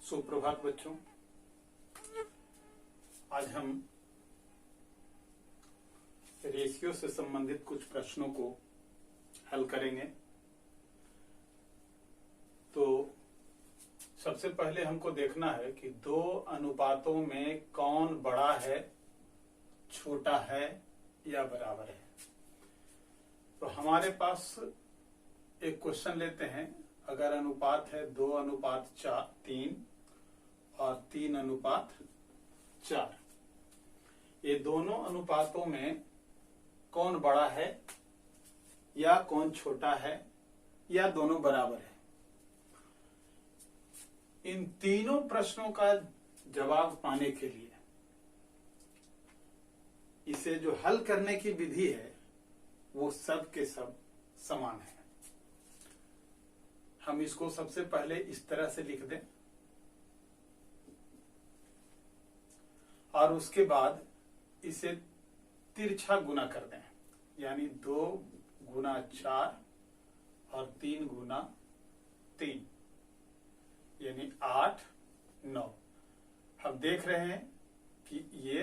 सुप्रभात बच्चों। आज हम रेशियो से संबंधित कुछ प्रश्नों को हल करेंगे। तो सबसे पहले हमको देखना है कि दो अनुपातों में कौन बड़ा है, छोटा है या बराबर है। तो हमारे पास एक क्वेश्चन लेते हैं। अगर अनुपात है 2:3 और 3:4, ये दोनों अनुपातों में कौन बड़ा है या कौन छोटा है या दोनों बराबर है। इन तीनों प्रश्नों का जवाब पाने के लिए इसे जो हल करने की विधि है वो सब के सब समान है। हम इसको सबसे पहले इस तरह से लिख दें और उसके बाद इसे तिरछा गुना कर दें, यानी 2x4 और 3x3 यानी 8, 9। हम देख रहे हैं कि ये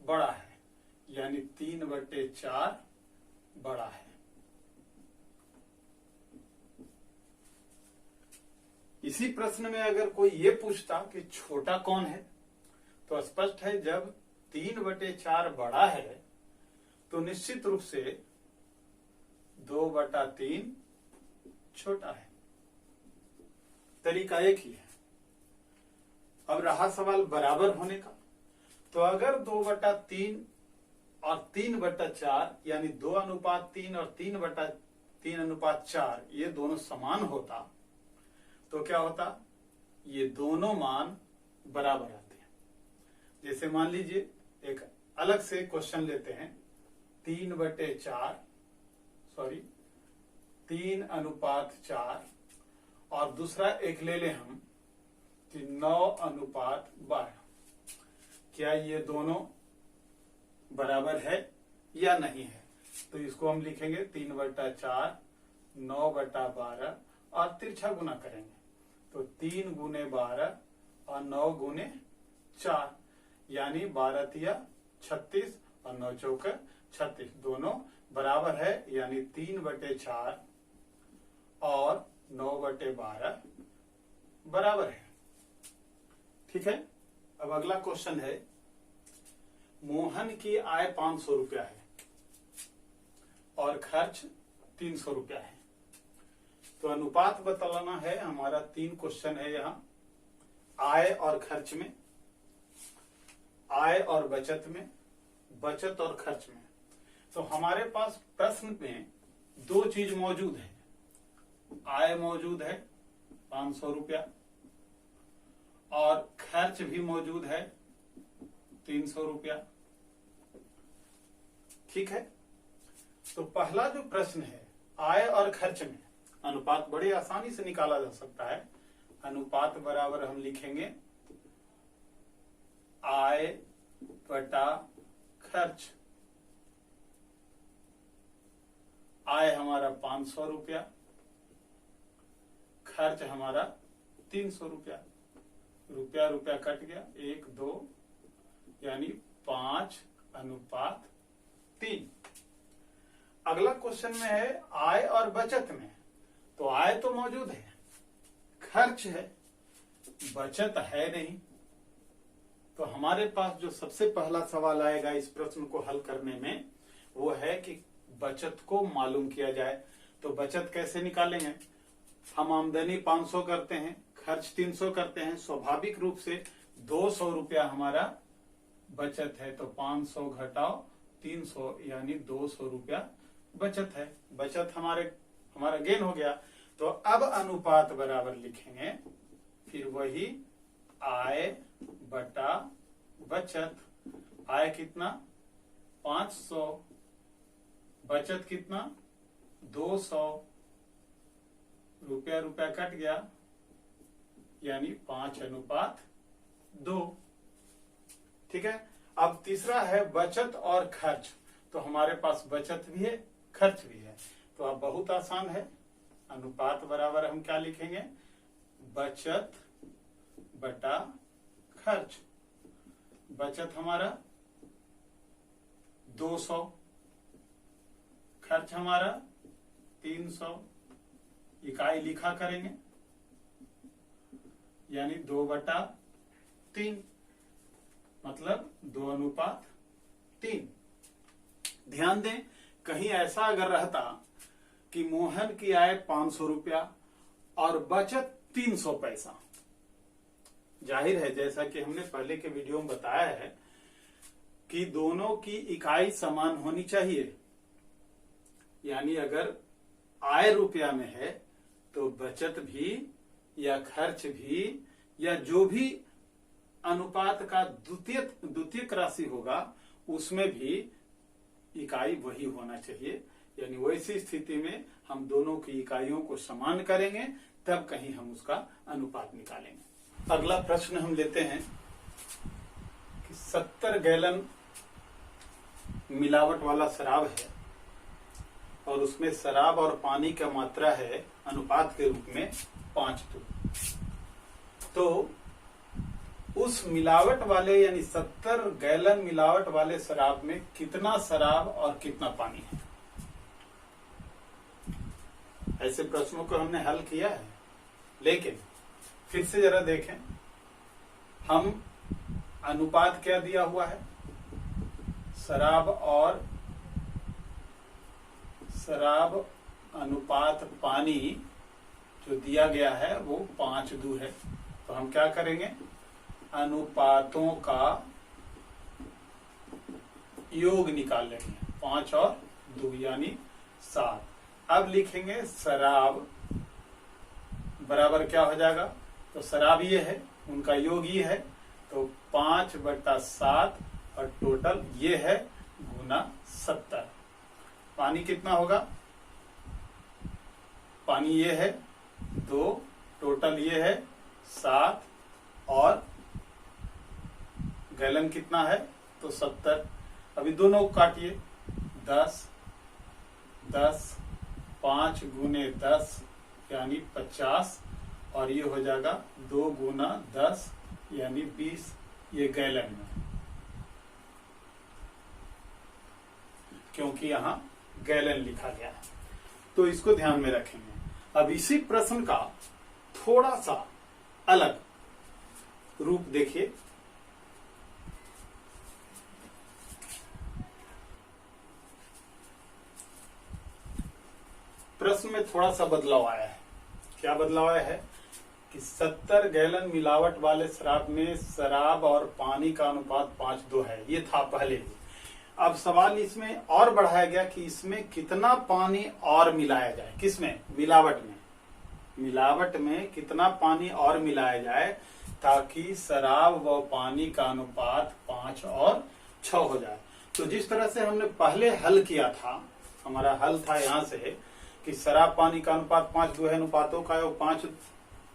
बड़ा है, यानी 3/4 बड़ा है। इसी प्रश्न में अगर कोई ये पूछता कि छोटा कौन है, तो स्पष्ट है जब 3/4 बड़ा है तो निश्चित रूप से 2/3 छोटा है। तरीका एक ही है। अब रहा सवाल बराबर होने का। तो अगर 2/3 और 3/4 यानी 2:3 और 3/4 ये दोनों समान होता तो क्या होता, ये दोनों मान बराबर आते हैं। जैसे मान लीजिए एक अलग से क्वेश्चन लेते हैं। 3:4 और दूसरा एक ले लें हम कि 9:12। क्या ये दोनों बराबर है या नहीं है। तो इसको हम लिखेंगे 3/4, 9/12 और तिरछा गुना करेंगे। तो 3 गुने 12 और 9 गुने 4 यानी 12×3 36 और 9×4 36, दोनों बराबर है, यानी 3/4 और 9/12 बराबर है। ठीक है। अब अगला क्वेश्चन है, मोहन की आय 500 रुपया है और खर्च 300 रुपया है। तो अनुपात बतलाना है। हमारा 3 क्वेश्चन है यहाँ, आय और खर्च में, आय और बचत में, बचत और खर्च में। तो हमारे पास प्रश्न में 2 चीज मौजूद है। आय मौजूद है 500 रुपया और खर्च भी मौजूद है 300 रुपया। ठीक है। तो पहला जो प्रश्न है, आय और खर्च में अनुपात बड़े आसानी से निकाला जा सकता है। अनुपात बराबर हम लिखेंगे आय बटा खर्च। आय हमारा 500 रुपया, खर्च हमारा 300 रुपया। रुपया रुपया कट गया, 1, 2 यानी 5:3। अगला क्वेश्चन में है आय और बचत में। तो आय तो मौजूद है, खर्च है, बचत है नहीं। तो हमारे पास जो सबसे पहला सवाल आएगा इस प्रश्न को हल करने में वो है कि बचत को मालूम किया जाए। तो बचत कैसे निकालेंगे। हम आमदनी 500 करते हैं, खर्च 300 करते हैं। स्वाभाविक रूप से 200 रुपया हमारा बचत है। तो 500 घटाओ 300 यानी 200 रुपया बचत है। बचत हमारा गेन हो गया। तो अब अनुपात बराबर लिखेंगे, फिर वही आय बटा बचत। आय कितना 500, बचत कितना 200, रुपया रुपया कट गया यानी 5:2। ठीक है। अब तीसरा है बचत और खर्च। तो हमारे पास बचत भी है, खर्च भी है। तो अब बहुत आसान है। अनुपात बराबर हम क्या लिखेंगे, बचत बटा खर्च। बचत हमारा 200, खर्च हमारा 300। इकाई लिखा करेंगे, यानी 2/3, मतलब 2:3। ध्यान दें, कहीं ऐसा अगर रहता कि मोहन की आय 500 रुपया और बचत 300 पैसा, जाहिर है जैसा कि हमने पहले के वीडियो में बताया है कि दोनों की इकाई समान होनी चाहिए। यानी अगर आय रुपया में है तो बचत भी या खर्च भी या जो भी अनुपात का द्वितीयक राशि होगा उसमें भी इकाई वही होना चाहिए। यानी वैसी स्थिति में हम दोनों की इकाइयों को समान करेंगे, तब कहीं हम उसका अनुपात निकालेंगे। अगला प्रश्न हम लेते हैं कि 70 गैलन मिलावट वाला शराब है और उसमें शराब और पानी का मात्रा है अनुपात के रूप में 5:2। तो उस मिलावट वाले यानी 70 गैलन मिलावट वाले शराब में कितना शराब और कितना पानी है? ऐसे प्रश्नों को हमने हल किया है, लेकिन फिर से जरा देखें, हम अनुपात क्या दिया हुआ है? शराब अनुपात पानी जो दिया गया है वो 5:2 है। तो हम क्या करेंगे? अनुपातों का योग निकाल लेंगे, 5 और 2 यानी 7। अब लिखेंगे शराब बराबर क्या हो जाएगा? तो शराब ये है, उनका योग ये है, तो 5/7 और टोटल ये है गुना 70। पानी कितना होगा? पानी ये है 2, टोटल ये है 7 और गैलन कितना है? तो 70। अभी दोनों को काटिए, 10, 5 गुने 10 यानी 50 और ये हो जाएगा 2 गुना 10 यानी 20, ये गैलन में, क्योंकि यहां गैलन लिखा गया है। तो इसको ध्यान में रखेंगे। अब इसी प्रश्न का थोड़ा सा अलग रूप देखिए। प्रश्न में थोड़ा सा बदलाव आया है। क्या बदलाव आया है कि 70 गैलन मिलावट वाले शराब में शराब और पानी का अनुपात 5:2 है। ये था पहले भी। अब सवाल इसमें और बढ़ाया गया कि इसमें कितना पानी और मिलाया जाए। किसमें? मिलावट में। मिलावट में कितना पानी और मिलाया जाए ताकि शराब व पानी का अनुपात 5 और 6 हो जाए। तो जिस तरह से हमने पहले हल किया था, हमारा हल था यहाँ से कि शराब पानी का अनुपात 5:2 है, अनुपातों का योग 5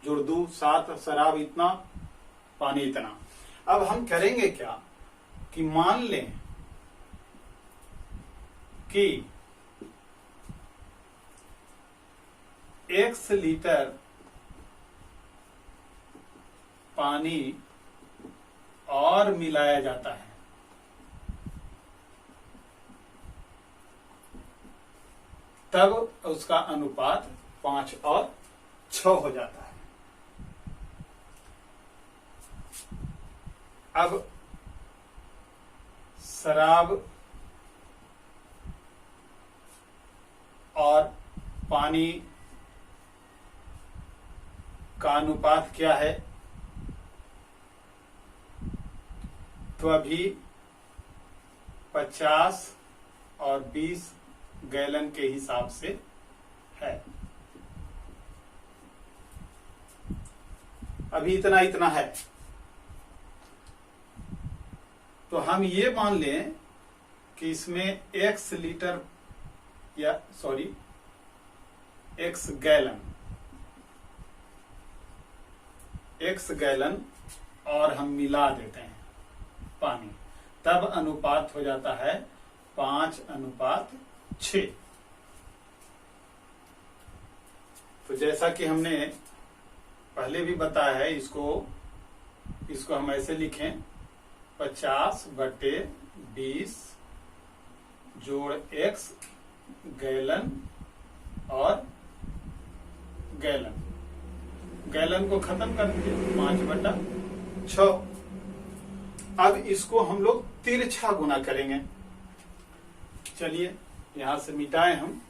+ 2 7, शराब इतना, पानी इतना। अब हम करेंगे क्या कि मान लें कि X लीटर पानी और मिलाया जाता है, तब उसका अनुपात 5 और 6 हो जाता है। अब शराब और पानी का अनुपात क्या है? तो अभी 50 और 20 गैलन के हिसाब से है। अभी इतना इतना है। तो हम ये मान लें कि इसमें X लीटर या X गैलन और हम मिला देते हैं पानी, तब अनुपात हो जाता है 5:6। तो जैसा कि हमने पहले भी बताया है, इसको इसको हम ऐसे लिखें 50/20 जोड़ x गैलन और गैलन। गैलन को खत्म कर दीजिए 5/6। अब इसको हम लोग तिरछा गुना करेंगे। चलिए यहां से मिटाएं हम।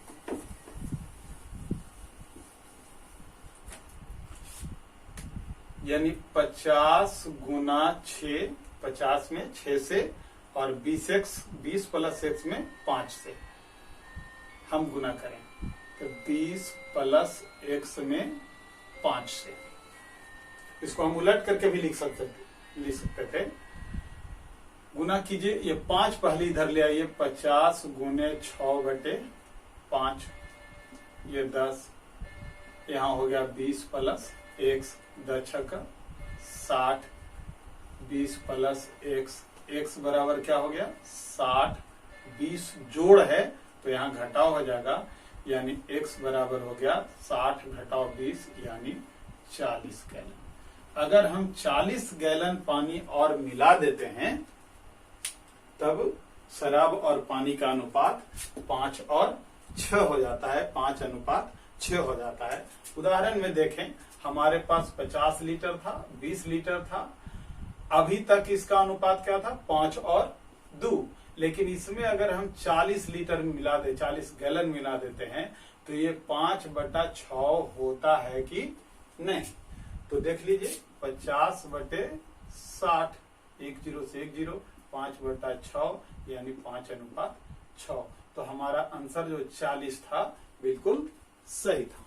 यानी 50 गुना 6, 50 में 6 से और 20x 20 प्लस x में 5 से हम गुना करें तो 20 प्लस x में 5 से। इसको हम उलट करके भी लिख सकते थे। गुना कीजिए, ये 5 पहले इधर ले आइए, 50 गुने 6/5, ये 10, यहाँ हो गया 20 प्लस x 10 का 60, 20 प्लस x बराबर क्या हो गया 60, 20 जोड़ है तो यहाँ घटाव हो जाएगा, यानी x बराबर हो गया 60 घटाव 20 यानी 40 गैलन। अगर हम 40 गैलन पानी और मिला देते हैं तब शराब और पानी का अनुपात 5 और 6 हो जाता है, 5:6 हो जाता है। उदाहरण में देखें, हमारे पास 50 लीटर था, 20 लीटर था, अभी तक इसका अनुपात क्या था 5 और 2, लेकिन इसमें अगर हम 40 लीटर मिला दे, 40 गैलन मिला देते हैं तो ये 5/6 होता है कि नहीं। तो देख लीजिए 50/60, 10 से 10, 5/6 यानी 5:6। तो हमारा आंसर जो 40 था बिल्कुल सही था।